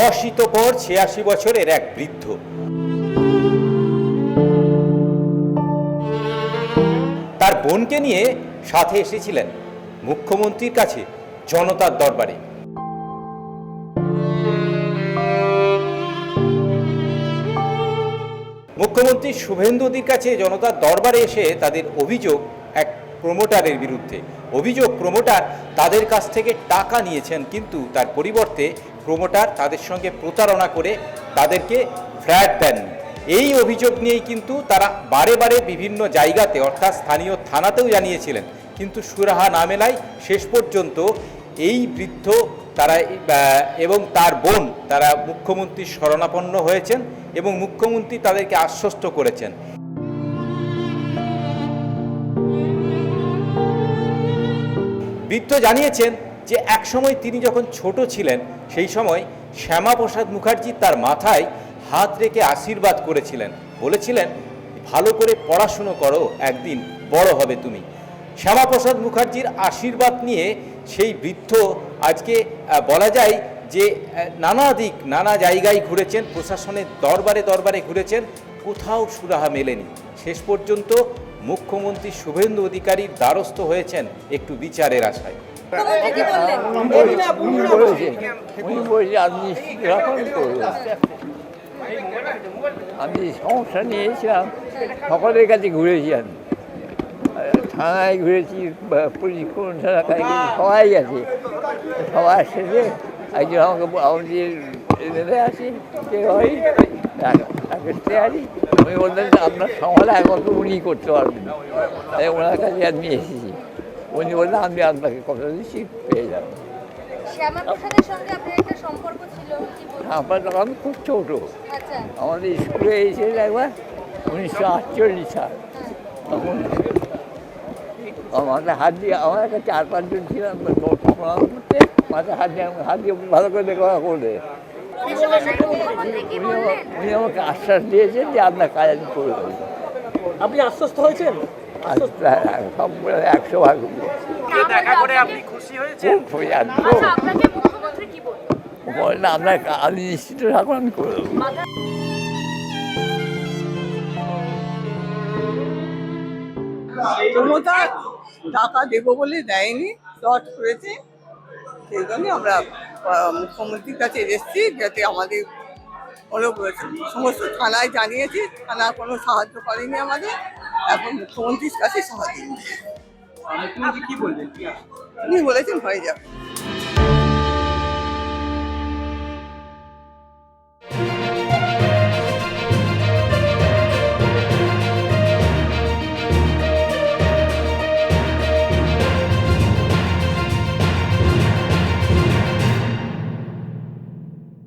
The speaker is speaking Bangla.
অশীতকর ৮৬ বছরের এক বৃদ্ধ। তার বোনকে নিয়ে সাথে এসেছিলেন মুখ্যমন্ত্রীর কাছে জনতার দরবারে। মুখ্যমন্ত্রী শুভেন্দু অধিকারীর কাছে জনতার দরবারে এসে তাদের অভিযোগ এক প্রমোটারের বিরুদ্ধে। অভিযোগ প্রমোটার তাদের কাছ থেকে টাকা নিয়েছেন, কিন্তু তার পরিবর্তে প্রমোটার তাদের সঙ্গে প্রতারণা করে তাদেরকে ফ্ল্যাট দেননি। এই অভিযোগ নিয়েই কিন্তু তারা বারে বারে বিভিন্ন জায়গাতে অর্থাৎ স্থানীয় থানাতেও জানিয়েছিলেন, কিন্তু সুরাহা না মেলায় শেষ পর্যন্ত এই বৃদ্ধ তারা এবং তার বোন তারা মুখ্যমন্ত্রীর শরণাপন্ন হয়েছেন এবং মুখ্যমন্ত্রী তাদেরকে আশ্বস্ত করেছেন। বৃদ্ধ জানিয়েছেন যে একসময় তিনি যখন ছোট ছিলেন সেই সময় শ্যামাপ্রসাদ মুখার্জি তার মাথায় হাত রেখে আশীর্বাদ করেছিলেন, বলেছিলেন ভালো করে পড়াশুনো করো, একদিন বড় হবে তুমি। শ্যামাপ্রসাদ মুখার্জির আশীর্বাদ নিয়ে সেই বৃদ্ধ আজকে বলা যায় যে নানা জায়গায় ঘুরেছেন, প্রশাসনের দরবারে দরবারে ঘুরেছেন, কোথাও সুরাহা মেলেনি। শেষ পর্যন্ত মুখ্যমন্ত্রী শুভেন্দু অধিকারীর দ্বারস্থ হয়েছেন একটু বিচারের আশায়। আমি সমস্যা নিয়েছিলাম, সকলের কাছে ঘুরেছি, আমি থানায় ঘুরেছি, প্রশিক্ষণ সবাই গেছে। সবার শেষে একজন আমাকে আমাদের আসি কে হয় আছি, আমি বললাম যে আপনার সমাধান একমাত্র উনিই করতে পারবেন, তাই ওনার কাছে আমি এসেছি। উনি বললেন আমি আপনাকে কথা দিচ্ছি, পেয়ে যাবেন। আমার তখন খুব ছোটো, আমাদের স্কুলে এসেছিল একবার 1948 সাল, তখন মাথায় হাত দিয়ে আমার একটা 4-5 জন ছিলাম প্রণাম করতে, মাথায় হাত দিয়ে ভালো করে দেখা করলে উনি আমাকে আশ্বাস দিয়েছেন যে আপনার কাজ আমি করে দেবো। আপনি আশ্বস্ত হয়েছেন? সব 100 ভাগ বললেন আপনার আমি নিশ্চিত থাকুন, আমি করে দেবো। টাকা দেবো বলে দেয়নি, ফ্রড করেছে। সেই জন্য আমরা মুখ্যমন্ত্রীর কাছে এসেছি, যাতে আমাদের সমস্ত থানায় জানিয়েছি, থানা কোনো সাহায্য করেনি আমাদের। এখন মুখ্যমন্ত্রীর কাছে সাহায্য, মুখ্যমন্ত্রী কি বলবেন? উনি বলেছেন হয়ে যাবে।